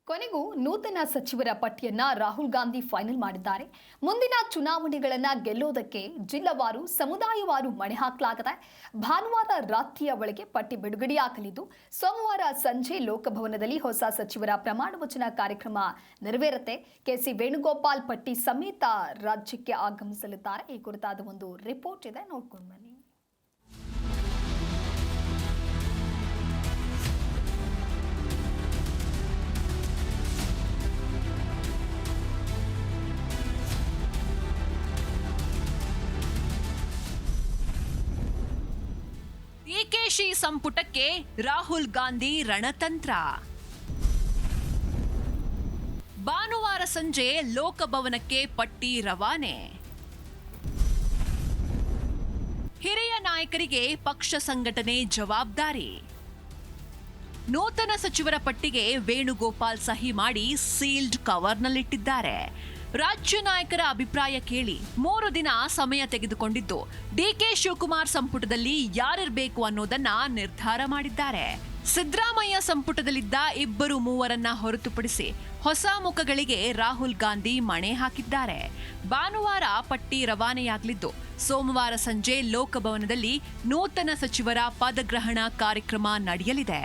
ಕೊನೆಗೂ ನೂತನ ಸಚಿವರ ಪಟ್ಟಿಯನ್ನ ರಾಹುಲ್ ಗಾಂಧಿ ಫೈನಲ್ ಮಾಡಿದ್ದಾರೆ. ಮುಂದಿನ ಚುನಾವಣೆಗಳನ್ನ ಗೆಲ್ಲೋದಕ್ಕೆ ಜಿಲ್ಲಾವಾರು ಸಮುದಾಯವಾರು ಮಣೆ ಹಾಕಲಾಗಿದೆ. ಭಾನುವಾರ ರಾತ್ರಿಯ ಒಳಗೆ ಪಟ್ಟಿ ಬಿಡುಗಡೆಯಾಗಲಿದ್ದು ಸೋಮವಾರ ಸಂಜೆ ಲೋಕಭವನದಲ್ಲಿ ಹೊಸ ಸಚಿವರ ಪ್ರಮಾಣ ವಚನ ಕಾರ್ಯಕ್ರಮ ನೆರವೇರುತ್ತೆ. ಕೆಸಿ ವೇಣುಗೋಪಾಲ್ ಪಟ್ಟಿ ಸಮೇತ ರಾಜ್ಯಕ್ಕೆ ಆಗಮಿಸಲಿದ್ದಾರೆ. ಈ ಕುರಿತಾದ ಒಂದು ರಿಪೋರ್ಟ್ ಇದೆ, ನೋಡ್ಕೊಂಡು ಬನ್ನಿ. ಡಿಕೆಶಿ ಸಂಪುಟಕ್ಕೆ ರಾಹುಲ್ ಗಾಂಧಿ ರಣತಂತ್ರ. ಭಾನುವಾರ ಸಂಜೆ ಲೋಕಭವನಕ್ಕೆ ಪಟ್ಟಿ ರವಾನೆ. ಹಿರಿಯ ನಾಯಕರಿಗೆ ಪಕ್ಷ ಸಂಘಟನೆ ಜವಾಬ್ದಾರಿ. ನೂತನ ಸಚಿವರ ಪಟ್ಟಿಗೆ ವೇಣುಗೋಪಾಲ್ ಸಹಿ ಮಾಡಿ ಸೀಲ್ಡ್ ಕವರ್ನಲ್ಲಿಟ್ಟಿದ್ದಾರೆ. ರಾಜ್ಯ ನಾಯಕರ ಅಭಿಪ್ರಾಯ ಕೇಳಿ 3 ದಿನ ಸಮಯ ತೆಗೆದುಕೊಂಡಿದ್ದು ಡಿಕೆ ಶಿವಕುಮಾರ್ ಸಂಪುಟದಲ್ಲಿ ಯಾರಿರಬೇಕು ಅನ್ನೋದನ್ನ ನಿರ್ಧಾರ ಮಾಡಿದ್ದಾರೆ. ಸಿದ್ದರಾಮಯ್ಯ ಸಂಪುಟದಲ್ಲಿದ್ದ 2-3 ಹೊರತುಪಡಿಸಿ ಹೊಸ ಮುಖಗಳಿಗೆ ರಾಹುಲ್ ಗಾಂಧಿ ಮಣೆ ಹಾಕಿದ್ದಾರೆ. ಭಾನುವಾರ ಪಟ್ಟಿ ರವಾನೆಯಾಗಲಿದ್ದು ಸೋಮವಾರ ಸಂಜೆ ಲೋಕಭವನದಲ್ಲಿ ನೂತನ ಸಚಿವರ ಪದಗ್ರಹಣ ಕಾರ್ಯಕ್ರಮ ನಡೆಯಲಿದೆ.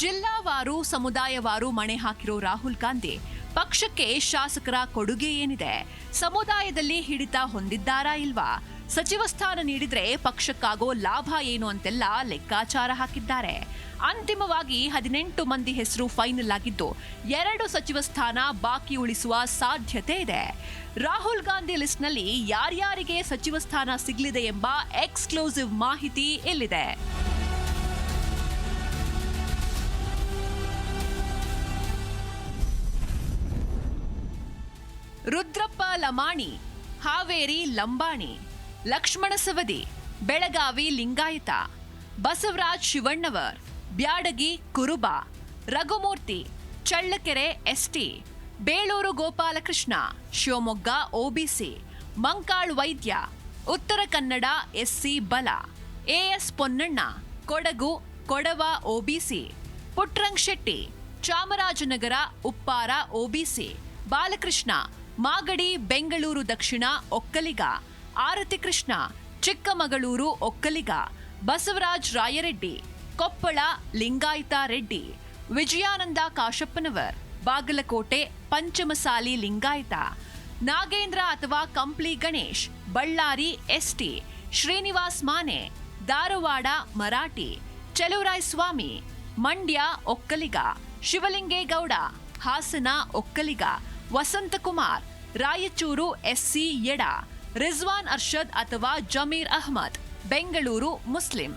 ಜಿಲ್ಲಾವಾರು ಸಮುದಾಯವಾರು ಮಣೆ ಹಾಕಿರೋ ರಾಹುಲ್ ಗಾಂಧಿ ಪಕ್ಷಕ್ಕೆ ಶಾಸಕರ ಕೊಡುಗೆ ಏನಿದೆ, ಸಮುದಾಯದಲ್ಲಿ ಹಿಡಿತ ಹೊಂದಿದ್ದಾರಾ ಇಲ್ವಾ, ಸಚಿವ ಸ್ಥಾನ ನೀಡಿದ್ರೆ ಪಕ್ಷಕ್ಕಾಗೋ ಲಾಭ ಏನು ಅಂತೆಲ್ಲ ಲೆಕ್ಕಾಚಾರ ಹಾಕಿದ್ದಾರೆ. ಅಂತಿಮವಾಗಿ 18 ಮಂದಿ ಹೆಸರು ಫೈನಲ್ ಆಗಿದ್ದು 2 ಸಚಿವ ಸ್ಥಾನ ಬಾಕಿ ಉಳಿಸುವ ಸಾಧ್ಯತೆ ಇದೆ. ರಾಹುಲ್ ಗಾಂಧಿ ಲಿಸ್ಟ್ನಲ್ಲಿ ಯಾರ್ಯಾರಿಗೆ ಸಚಿವ ಸ್ಥಾನ ಸಿಗಲಿದೆ ಎಂಬ ಎಕ್ಸ್ಕ್ಲೂಸಿವ್ ಮಾಹಿತಿ ಇಲ್ಲಿದೆ. Rudrappa Lamani, Haveri Lambani, Lakshmana Savadi, Belagavi Lingayat, Basavaraj Shivannavar, Byadgi Kuruba, Raghumurthy, Challakere ST, Belur Gopalakrishna, Shivamogga OBC, Mankal Vaidya, Uttara Kannada SC ಬಲ, A S Ponnanna, Kodagu Kodava OBC, Puttarang Shetty, Chamarajanagar Uppara OBC, Balakrishna, Magadi Bengaluru Dakshina Vokkaliga, ಆರತಿ ಕೃಷ್ಣ, ಚಿಕ್ಕಮಗಳೂರು ಒಕ್ಕಲಿಗ, ಬಸವರಾಜ್ ರಾಯರೆಡ್ಡಿ, ಕೊಪ್ಪಳ ಲಿಂಗಾಯತ ರೆಡ್ಡಿ, ವಿಜಯಾನಂದ ಕಾಶಪ್ಪನವರ್, ಬಾಗಲಕೋಟೆ ಪಂಚಮಸಾಲಿ ಲಿಂಗಾಯತ, ನಾಗೇಂದ್ರ ಅಥವಾ ಕಂಪ್ಲಿ ಗಣೇಶ್, ಬಳ್ಳಾರಿ ಎಸ್ಟಿ, ಶ್ರೀನಿವಾಸ್ ಮಾನೆ, ಧಾರವಾಡ ಮರಾಠಿ, ಚಲುವರಾಯ್ ಸ್ವಾಮಿ, ಮಂಡ್ಯ ಒಕ್ಕಲಿಗ, ಶಿವಲಿಂಗೇಗೌಡ, ಹಾಸನ ಒಕ್ಕಲಿಗ, ವಸಂತಕುಮಾರ್, ರಾಯಚೂರು ಎಸ್ಸಿ ಎಡ, ರಿಜ್ವಾನ್ ಅರ್ಷದ್ ಅಥವಾ ಜಮೀರ್ ಅಹ್ಮದ್, ಬೆಂಗಳೂರು ಮುಸ್ಲಿಂ.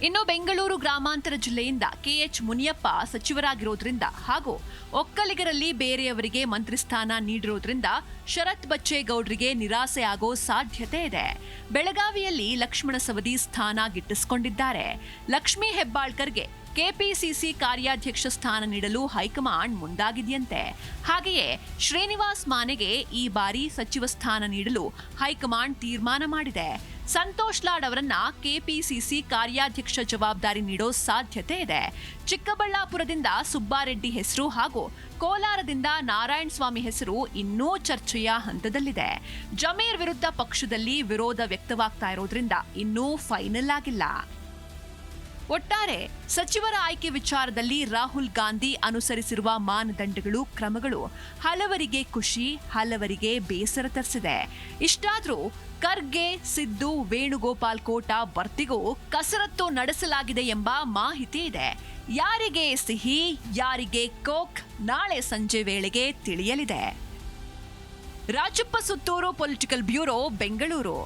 ಇನ್ನು ಬೆಂಗಳೂರು ಗ್ರಾಮಾಂತರ ಜಿಲ್ಲೆಯಿಂದ ಕೆಎಚ್ ಮುನಿಯಪ್ಪ ಸಚಿವರಾಗಿರೋದ್ರಿಂದ ಹಾಗೂ ಒಕ್ಕಲಿಗರಲ್ಲಿ ಬೇರೆಯವರಿಗೆ ಮಂತ್ರಿ ಸ್ಥಾನ ನೀಡಿರೋದ್ರಿಂದ ಶರತ್ ಬಚ್ಚೇಗೌಡರಿಗೆ ನಿರಾಸೆ ಆಗೋ ಸಾಧ್ಯತೆ ಇದೆ. ಬೆಳಗಾವಿಯಲ್ಲಿ ಲಕ್ಷ್ಮಣ ಸವದಿ ಸ್ಥಾನ ಗಿಟ್ಟಿಸಿಕೊಂಡಿದ್ದಾರೆ. ಲಕ್ಷ್ಮೀ ಹೆಬ್ಬಾಳ್ಕರ್ಗೆ ಕೆಪಿಸಿಸಿ ಕಾರ್ಯಾಧ್ಯಕ್ಷ ಸ್ಥಾನ ನೀಡಲು ಹೈಕಮಾಂಡ್ ಮುಂದಾಗಿದೆಯಂತೆ. ಹಾಗೆಯೇ ಶ್ರೀನಿವಾಸ್ ಮಾನೆಗೆ ಈ ಬಾರಿ ಸಚಿವ ಸ್ಥಾನ ನೀಡಲು ಹೈಕಮಾಂಡ್ ತೀರ್ಮಾನ ಮಾಡಿದೆ. ಸಂತೋಷ್ ಲಾಡ್ ಅವರನ್ನ ಕೆಪಿಸಿಸಿ ಕಾರ್ಯಾಧ್ಯಕ್ಷ ಜವಾಬ್ದಾರಿ ನೀಡೋ ಸಾಧ್ಯತೆ ಇದೆ. ಚಿಕ್ಕಬಳ್ಳಾಪುರದಿಂದ ಸುಬ್ಬಾರೆಡ್ಡಿ ಹೆಸರು ಹಾಗೂ ಕೋಲಾರದಿಂದ ನಾರಾಯಣ ಸ್ವಾಮಿ ಹೆಸರು ಇನ್ನೂ ಚರ್ಚೆಯ ಹಂತದಲ್ಲಿದೆ. ಜಮೀರ್ ವಿರುದ್ಧ ಪಕ್ಷದಲ್ಲಿ ವಿರೋಧ ವ್ಯಕ್ತವಾಗ್ತಾ ಇರೋದ್ರಿಂದ ಇನ್ನೂ ಫೈನಲ್ ಆಗಿಲ್ಲ. ಒಟ್ಟಾರೆ ಸಚಿವರ ಆಯ್ಕೆ ವಿಚಾರದಲ್ಲಿ ರಾಹುಲ್ ಗಾಂಧಿ ಅನುಸರಿಸಿರುವ ಮಾನದಂಡಗಳು ಕ್ರಮಗಳು ಹಲವರಿಗೆ ಖುಷಿ, ಹಲವರಿಗೆ ಬೇಸರ ತರಿಸಿದೆ. ಇಷ್ಟಾದ್ರೂ ಖರ್ಗೆ, ಸಿದ್ದು, ವೇಣುಗೋಪಾಲ್ ಕೋಟ ಭರ್ತಿಗೂ ಕಸರತ್ತು ನಡೆಸಲಾಗಿದೆ ಎಂಬ ಮಾಹಿತಿ ಇದೆ. ಯಾರಿಗೆ ಸಿಹಿ, ಯಾರಿಗೆ ಕೋಕ್ ನಾಳೆ ಸಂಜೆ ವೇಳೆಗೆ ತಿಳಿಯಲಿದೆ. Rajappa Suttur, political bureau, Bengaluru.